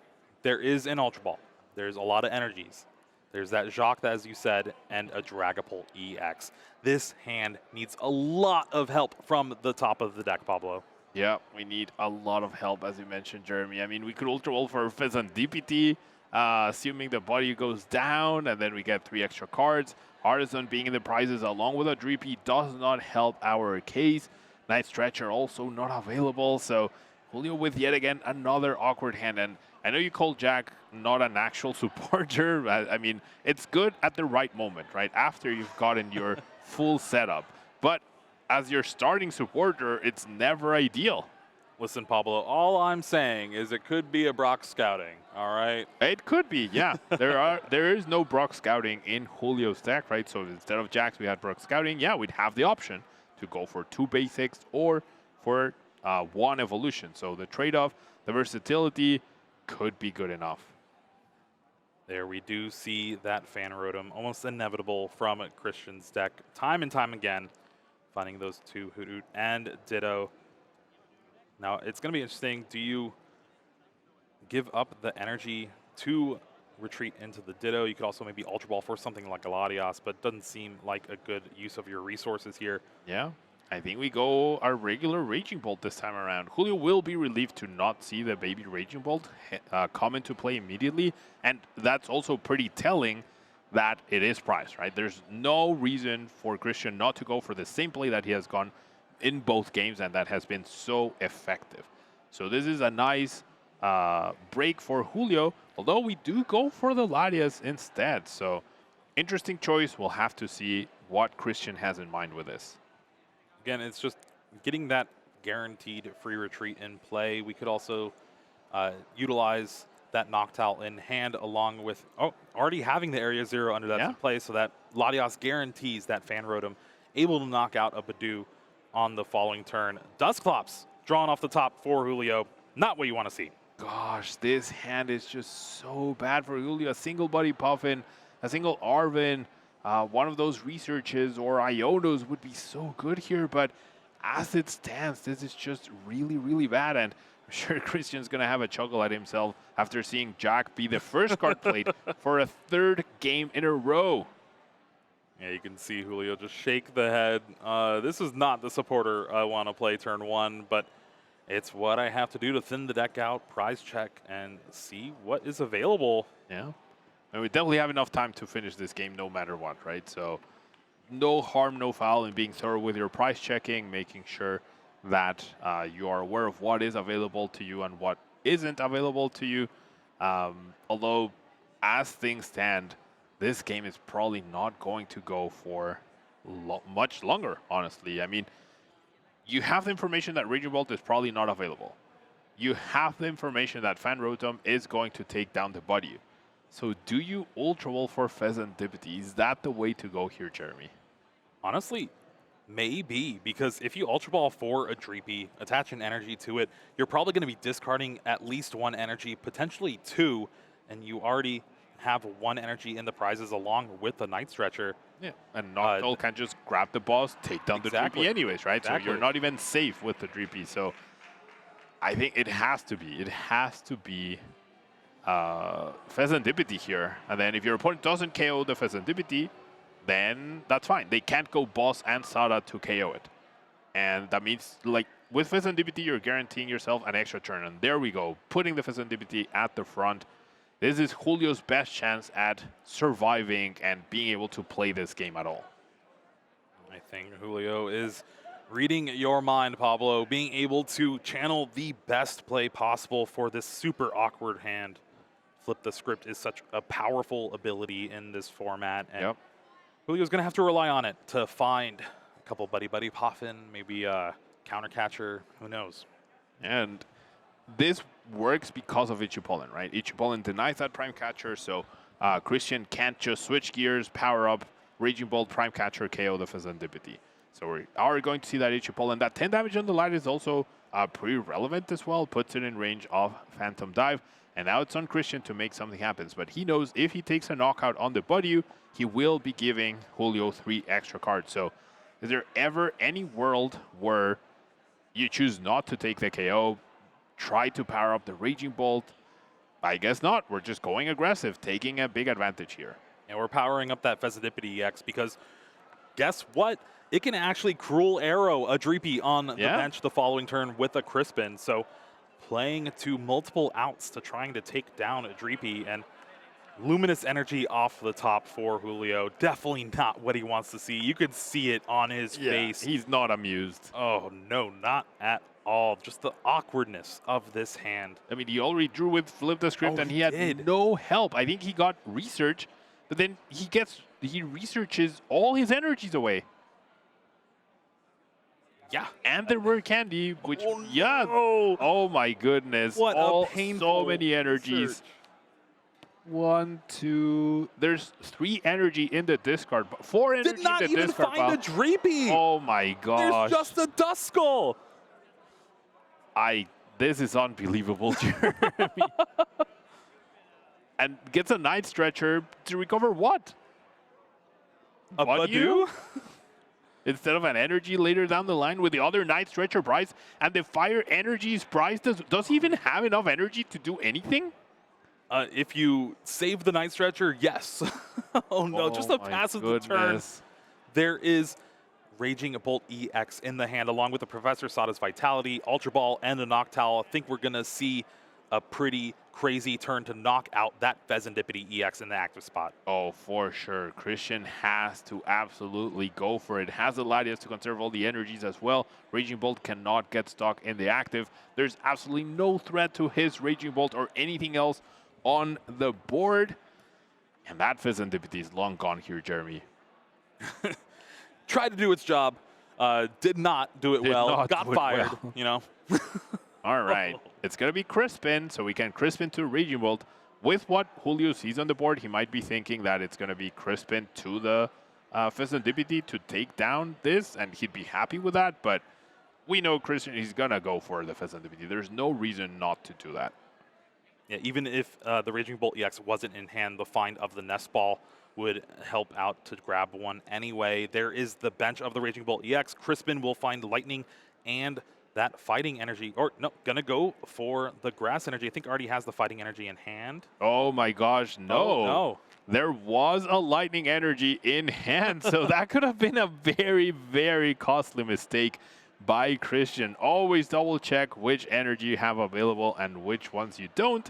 there is an Ultra Ball. There's a lot of energies. There's that Jacques, as you said, and a Dragapult EX. This hand needs a lot of help from the top of the deck, Pablo. Yeah, we need a lot of help, as you mentioned, Jeremy. I mean, we could Ultra Ball for Pheasant DPT, assuming the body goes down, and then we get 3 extra cards. Artisan being in the prizes along with a Dreepy does not help our case. Night Stretcher also not available, so Julio with yet again another awkward hand. And I know you call Jack not an actual supporter. I mean, it's good at the right moment, right? After you've gotten your full setup. But as your starting supporter, it's never ideal. Listen, Pablo, all I'm saying is it could be a Brock scouting, all right? It could be, yeah. There is no Brock scouting in Julio's deck, right? So instead of Jax, we had Brock scouting. Yeah, we'd have the option to go for 2 basics or for 1 evolution. So the trade-off, the versatility could be good enough. There we do see that Fan Rotom, almost inevitable from Christian's deck, time and time again, finding those 2 Hoothoot and Ditto. Now, it's going to be interesting. Do you give up the energy to retreat into the Ditto? You could also maybe Ultra Ball for something like a Latias, but it doesn't seem like a good use of your resources here. Yeah, I think we go our regular Raging Bolt this time around. Julio will be relieved to not see the baby Raging Bolt come into play immediately, and that's also pretty telling that it is priced, right? There's no reason for Christian not to go for the same play that he has gone in both games, and that has been so effective. So this is a nice break for Julio, although we do go for the Latias instead. So interesting choice. We'll have to see what Christian has in mind with this. Again, it's just getting that guaranteed free retreat in play. We could also utilize that Noctowl in hand along with already having the Area 0 under that in play, so that Latias guarantees that Fan Rotom able to knock out a Badoo on the following turn. Dusclops drawn off the top for Julio. Not what you want to see. Gosh, this hand is just so bad for Julio. A single Buddy Puffin, a single Arven, one of those researches or Ionos would be so good here, but as it stands, this is just really, really bad. And I'm sure Christian's going to have a chuckle at himself after seeing Jack be the first card played for a 3rd game in a row. Yeah, you can see Julio just shake the head. This is not the supporter I want to play turn 1, but it's what I have to do to thin the deck out, prize check, and see what is available. Yeah. And we definitely have enough time to finish this game no matter what, right? So no harm, no foul in being thorough with your price checking, making sure that you are aware of what is available to you and what isn't available to you. Although, as things stand, this game is probably not going to go for much longer, honestly. I mean, you have the information that Raging Bolt is probably not available. You have the information that Fan Rotom is going to take down the Buddy. So do you Ultra Ball for Pheasantipity? Is that the way to go here, Jeremy? Honestly, maybe, because if you Ultra Ball for a Dreepy, attach an energy to it, you're probably going to be discarding at least 1 energy, potentially 2, and you already have 1 energy in the prizes along with the Night Stretcher. Yeah, and Noctowl can just grab the boss, take down the Dreepy anyways, right? So you're not even safe with the Dreepy. So I think it has to be Pheasantipity here. And then if your opponent doesn't KO the Pheasantipity, then that's fine. They can't go boss and Sada to KO it. And that means, like, with Pheasantipity, you're guaranteeing yourself an extra turn. And there we go, putting the Pheasantipity at the front. This is Julio's best chance at surviving and being able to play this game at all. I think Julio is reading your mind, Pablo, being able to channel the best play possible for this super awkward hand. Flip the Script is such a powerful ability in this format, and Julio's going to have to rely on it to find a couple Buddy Puffin, maybe a Counter Catcher, who knows. And this works because of Ichipollen, right? Ichipollen denies that Prime Catcher, so Christian can't just switch gears, power up, Raging Bolt, Prime Catcher, KO the Pheasantipity. So we are going to see that Ichipollen. That 10 damage on the light is also pretty relevant as well, puts it in range of Phantom Dive. And now it's on Christian to make something happen. But he knows if he takes a knockout on the Buddy, he will be giving Julio 3 extra cards. So is there ever any world where you choose not to take the KO, try to power up the Raging Bolt? I guess not. We're just going aggressive, taking a big advantage here. And we're powering up that Pheasantipity EX because guess what? It can actually Cruel Arrow a Dreepy on the bench the following turn with a Crispin. So playing to multiple outs to trying to take down a Dreepy. And Luminous energy off the top for Julio. Definitely not what he wants to see. You could see it on his face. He's not amused. Oh, no, not at all. Just the awkwardness of this hand. I mean, he already drew with Flip the Script, and he had did. no help. I think he got research, but then he researches all his energies away. Yeah. And there were candy, which, no. Oh my goodness. What a painful So many energies. search. 1, 2, there's 3 energy in the discard. 4 energy Did not in the even discard find a pile. Dreepy. Oh my gosh. There's just a Duskull. This is unbelievable, Jeremy. And gets a Night Stretcher to recover what? A Badoo? Instead of an energy later down the line with the other Night Stretcher prize, and the Fire Energy's prize, does he even have enough energy to do anything? If you save the Night Stretcher, yes. Oh no, just a pass of the turn. There is Raging Bolt EX in the hand, along with the Professor Sada's Vitality, Ultra Ball, and a Noctowl. I think we're going to see a pretty crazy turn to knock out that Pheasantipity EX in the active spot. Oh, for sure. Christian has to absolutely go for it. Has the Latias to conserve all the energies as well. Raging Bolt cannot get stuck in the active. There's absolutely no threat to his Raging Bolt or anything else on the board. And that Pheasantipity is long gone here, Jeremy. Tried to do its job. Did not do it well. Got fired, you know. All right. It's going to be Crispin, so we can Crispin to Raging Bolt. With what Julio sees on the board, he might be thinking that it's going to be Crispin to the Pheasantipity to take down this, and he'd be happy with that. But we know Christian, he's going to go for the Pheasantipity. There's no reason not to do that. Yeah, even if the Raging Bolt EX wasn't in hand, the find of the Nest Ball would help out to grab one anyway. There is the bench of the Raging Bolt EX. Crispin will find Lightning and that Fighting Energy. Or, no, gonna go for the Grass Energy. I think already has the Fighting Energy in hand. Oh my gosh, no. Oh, no. There was a Lightning Energy in hand, so that could have been a very, very costly mistake by Christian. Always double check which energy you have available and which ones you don't,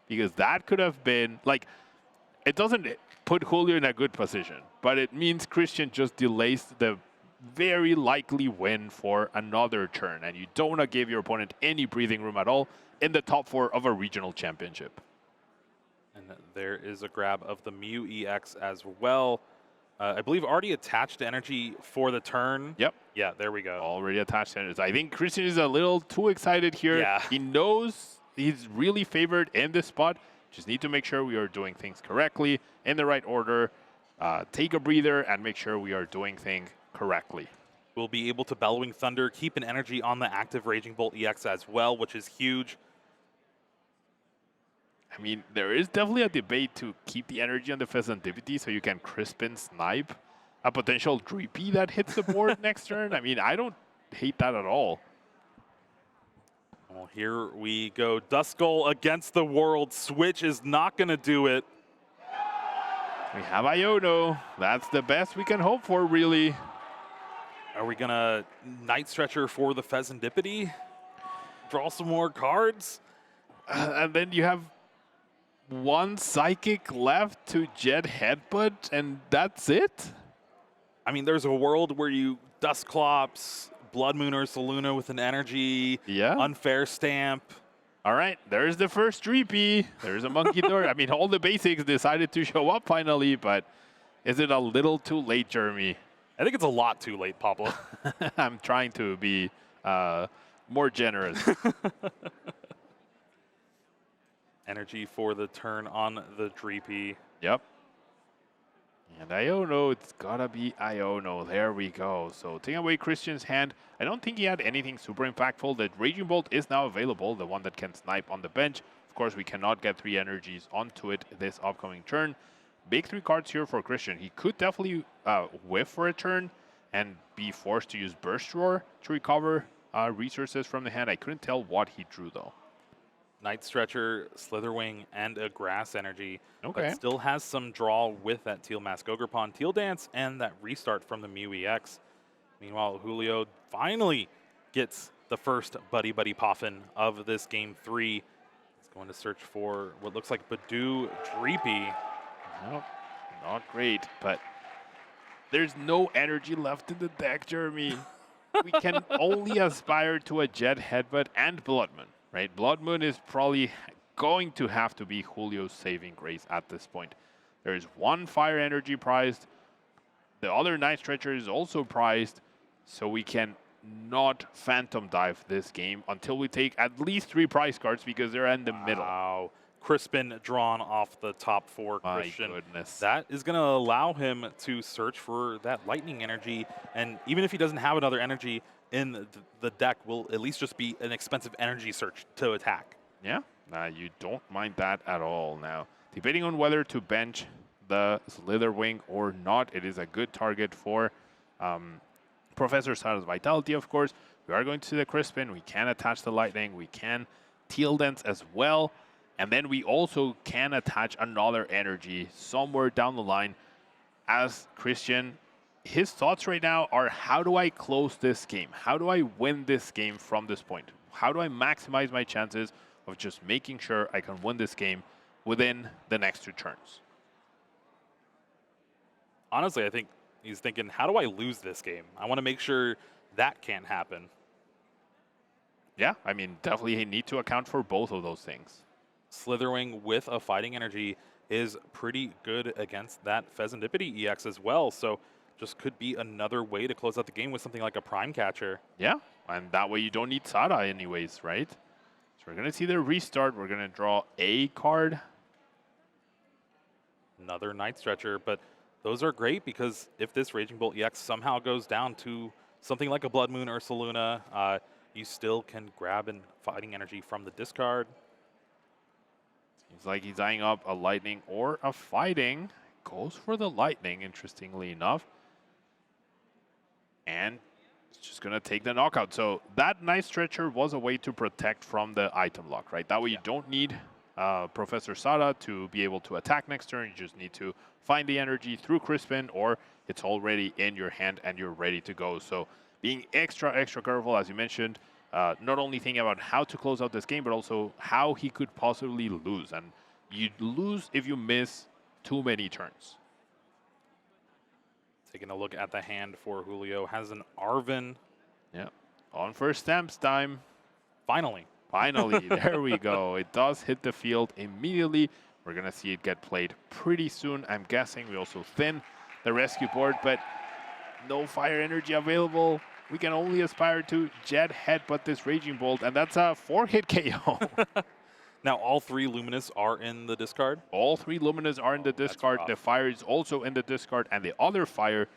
because that could have been, like, it doesn't put Julio in a good position, but it means Christian just delays the very likely win for another turn, and you don't want to give your opponent any breathing room at all in the top 4 of a regional championship. And there is a grab of the Mew EX as well. I believe already attached energy for the turn. Yep. Yeah, there we go. Already attached energy. I think Christian is a little too excited here. Yeah. He knows he's really favored in this spot. Just need to make sure we are doing things correctly, in the right order. Take a breather and make sure we are doing things correctly. We'll be able to Bellowing Thunder, keep an energy on the active Raging Bolt EX as well, which is huge. I mean, there is definitely a debate to keep the energy on the Pheasantipity so you can Crispin snipe a potential Dreepy that hits the board next turn. I mean, I don't hate that at all. Well, here we go. Duskull against the world. Switch is not going to do it. We have Iono. That's the best we can hope for, really. Are we going to Night Stretcher for the Pheasantipity? Draw some more cards? And then you have one Psychic left to Jet Headbutt, and that's it? I mean, there's a world where you Dusclops, Blood Moon or Saluna with an energy, Unfair Stamp. All right, there's the first Dreepy. There's a Monkey Door. I mean, all the basics decided to show up finally, but is it a little too late, Jeremy? I think it's a lot too late, Pablo. I'm trying to be more generous. Energy for the turn on the Dreepy. Yep. And Iono, it's gotta be Iono. There we go. So taking away Christian's hand, I don't think he had anything super impactful. The Raging Bolt is now available, the one that can snipe on the bench. Of course, we cannot get 3 energies onto it this upcoming turn. Big 3 cards here for Christian. He could definitely whiff for a turn and be forced to use Burst Roar to recover resources from the hand. I couldn't tell what he drew, though. Night Stretcher, Slitherwing, and a Grass Energy. Okay. But still has some draw with that Teal Mask Ogerpon, Teal Dance, and that restart from the Mew EX. Meanwhile, Julio finally gets the first Buddy Buddy Poffin of this Game 3. He's going to search for what looks like Badoo Dreepy. No, not great, but there's no energy left in the deck, Jeremy. We can only aspire to a Jet Headbutt and Blood Moon, right? Blood Moon is probably going to have to be Julio's saving grace at this point. There is one Fire Energy prized. The other Night Stretcher is also prized, so we can not Phantom Dive this game until we take at least 3 prize cards because they're in the middle. Wow. Crispin drawn off the top 4, My Christian. goodness. That is going to allow him to search for that lightning energy, and even if he doesn't have another energy in the deck, will at least just be an expensive energy search to attack. Yeah, you don't mind that at all. Now, depending on whether to bench the Slitherwing or not, it is a good target for Professor Sada's Vitality, of course. We are going to see the Crispin. We can attach the Lightning. We can Teal Dance as well. And then we also can attach another energy somewhere down the line. As Christian, his thoughts right now are, how do I close this game? How do I win this game from this point? How do I maximize my chances of just making sure I can win this game within the next 2 turns? Honestly, I think he's thinking, how do I lose this game? I want to make sure that can't happen. Yeah, I mean, definitely need to account for both of those things. Slitherwing with a fighting energy is pretty good against that Pheasantipity EX as well, so just could be another way to close out the game with something like a Prime Catcher. Yeah, and that way you don't need Sada anyways, right? So we're going to see the restart. We're going to draw a card. Another Night Stretcher, but those are great because if this Raging Bolt EX somehow goes down to something like a Blood Moon or Saluna, you still can grab and fighting energy from the discard. Seems like he's eyeing up a Lightning or a Fighting. Goes for the Lightning, interestingly enough. And it's just going to take the knockout. So that Night Stretcher was a way to protect from the item lock, right? That way you don't need Professor Sada to be able to attack next turn. You just need to find the energy through Crispin, or it's already in your hand and you're ready to go. So being extra careful, as you mentioned, not only thinking about how to close out this game, but also how he could possibly lose. And you lose if you miss too many turns. Taking a look at the hand for Julio, has an Arven. Yeah, on first stamps time. Finally. Finally, there we go. It does hit the field immediately. We're going to see it get played pretty soon. I'm guessing we also thin the rescue board, but no fire energy available. We can only aspire to Jet Headbutt this Raging Bolt, and that's a 4-hit KO. Now all 3 Luminous are in the discard? All 3 Luminous are in the discard. The fire is also in the discard, and the other fire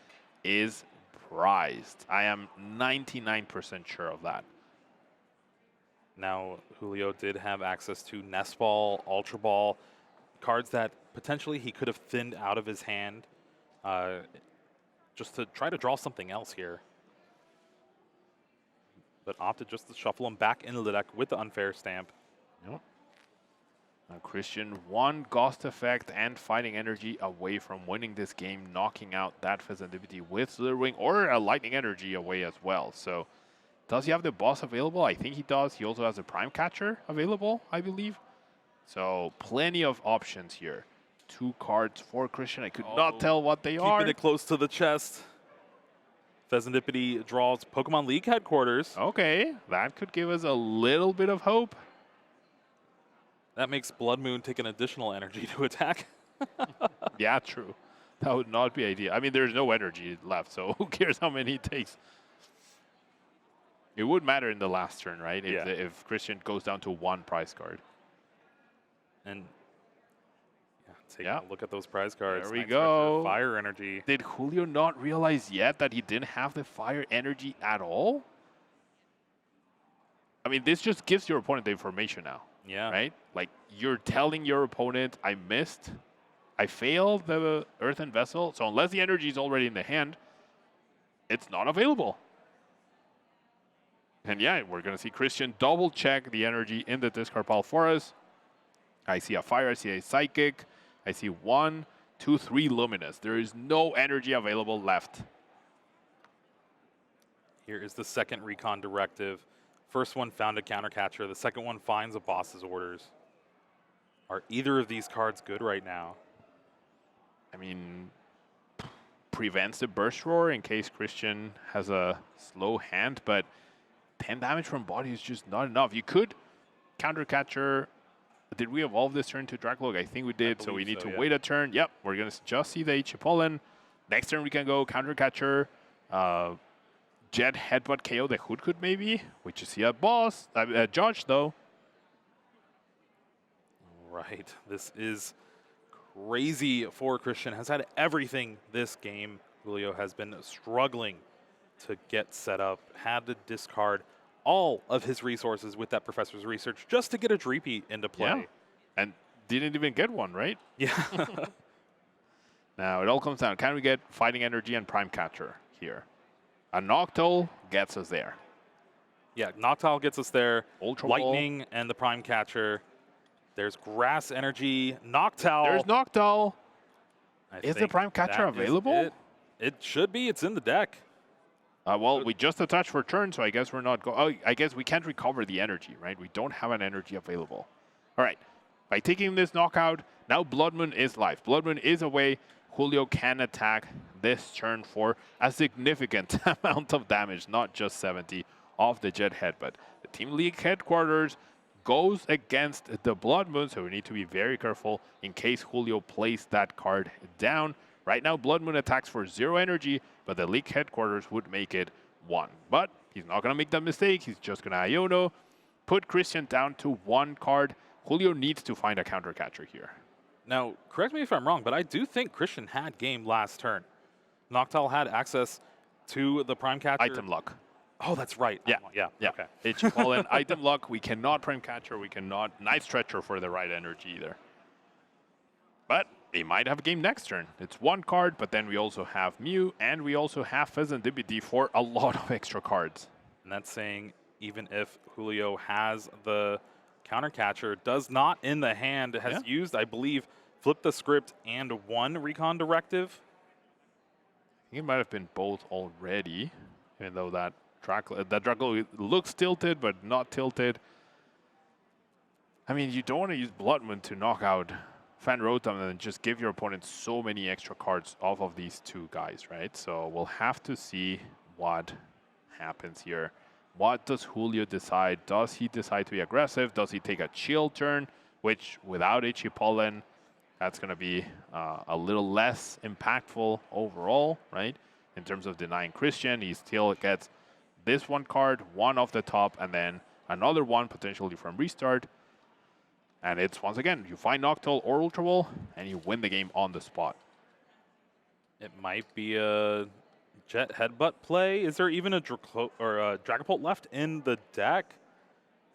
is prized. I am 99% sure of that. Now, Julio did have access to Nest Ball, Ultra Ball, cards that potentially he could have thinned out of his hand just to try to draw something else here. But opted just to shuffle him back into the deck with the Unfair Stamp. Yep. Now Christian, 1 Ghost Effect and Fighting Energy away from winning this game, knocking out that Pheasantipity with Slitherwing, or a Lightning Energy away as well. So does he have the boss available? I think he does. He also has a Prime Catcher available, I believe. So plenty of options here. 2 cards for Christian. I could not tell what they are. Keeping it close to the chest. Pheasantipity draws Pokemon League headquarters. Okay, that could give us a little bit of hope. That makes Blood Moon take an additional energy to attack. Yeah, true. That would not be ideal. I mean, there's no energy left, so who cares how many he takes? It would matter in the last turn, right? If, if Christian goes down to 1 prize card. And taking a look at those prize cards. There we go. Fire energy. Did Julio not realize yet that he didn't have the fire energy at all? I mean, this just gives your opponent the information now. Yeah. Right? Like, you're telling your opponent, I missed. I failed the Earthen Vessel. So unless the energy is already in the hand, it's not available. And yeah, we're going to see Christian double check the energy in the discard pile for us. I see a fire, I see a psychic. I see 1, 2, 3 Luminous. There is no energy available left. Here is the second Recon Directive. First one found a counter catcher. The second one finds a boss's orders. Are either of these cards good right now? I mean, prevents the Burst Roar in case Christian has a slow hand, but 10 damage from body is just not enough. You could counter catcher. Did we evolve this turn to Dracloak? I think we did, so we need to wait a turn. Yep, we're going to just see the H Pollen. Next turn we can go counter catcher. Jet Headbutt KO the Hood maybe. We just see a boss, a judge though. Right, this is crazy for Christian. Has had everything this game. Julio has been struggling to get set up. Had to discard all of his resources with that Professor's Research just to get a Dreepy into play. Yeah. And didn't even get one, right? Yeah. Now it all comes down. Can we get Fighting Energy and Prime Catcher here? A Noctowl gets us there. Yeah, Noctowl gets us there. Ultra Lightning Ball. and the Prime Catcher. There's Grass Energy. Noctowl. There's Noctowl. Is the Prime Catcher available? It should be. It's in the deck. Well, we just attached for turn, so I guess we're not going. Oh, I guess we can't recover the energy, right? We don't have an energy available. All right. By taking this knockout, now Blood Moon is live. Blood Moon is away. Julio can attack this turn for a significant amount of damage, not just 70 off the Jet Headbutt. The Team League headquarters goes against the Blood Moon, so we need to be very careful in case Julio plays that card down. Right now, Blood Moon attacks for 0 energy, but the League headquarters would make it 1. But he's not going to make that mistake. He's just going to Iono, put Christian down to 1 card. Julio needs to find a counter catcher here. Now, correct me if I'm wrong, but I do think Christian had game last turn. Noctowl had access to the Prime Catcher. Item luck. Oh, that's right. Yeah. Okay. It's fallen. Item luck. We cannot Prime Catcher. We cannot Night Stretcher for the right energy either. But they might have a game next turn. It's 1 card, but then we also have Mew, and we also have Pheasantipede for a lot of extra cards. And that's saying even if Julio has the counter catcher, does not in the hand, has used, I believe, Flip the Script and 1 Recon Directive. I think it might have been both already, even though that Draco looks tilted, but not tilted. I mean, you don't want to use Blood Moon to knock out Fan Rotom and then just give your opponent so many extra cards off of these 2 guys, right? So we'll have to see what happens here. What does Julio decide? Does he decide to be aggressive? Does he take a chill turn, which without Itchy Pollen, that's going to be a little less impactful overall, right? In terms of denying Christian, he still gets this 1 card, 1 off the top, and then another 1 potentially from restart. And it's, once again, you find Noctowl or Ultra Ball, and you win the game on the spot. It might be a Jet Headbutt play. Is there even a Dragapult left in the deck?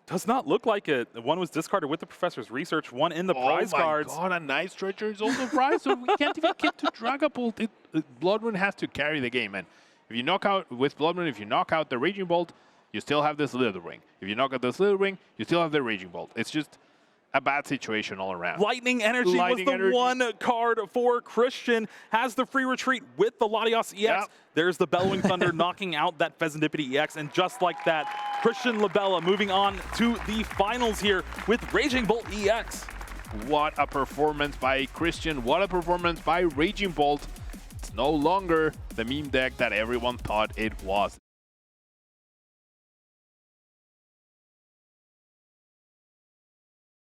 Does not look like it. 1 was discarded with the Professor's Research, 1 in the prize cards. Oh my god, a Night Stretcher is also prize, so we can't even get to Dragapult. Blood Moon has to carry the game, and if you knock out, with Blood Moon, if you knock out the Raging Bolt, you still have this Slither Ring. If you knock out the Slither Ring, you still have the Raging Bolt. It's just a bad situation all around. Lightning Energy was the 1 card for Christian. Has the free retreat with the Latios EX. Yep. There's the Bellowing Thunder knocking out that Pheasantipede EX. And just like that, Christian Labella moving on to the finals here with Raging Bolt EX. What a performance by Christian. What a performance by Raging Bolt. It's no longer the meme deck that everyone thought it was.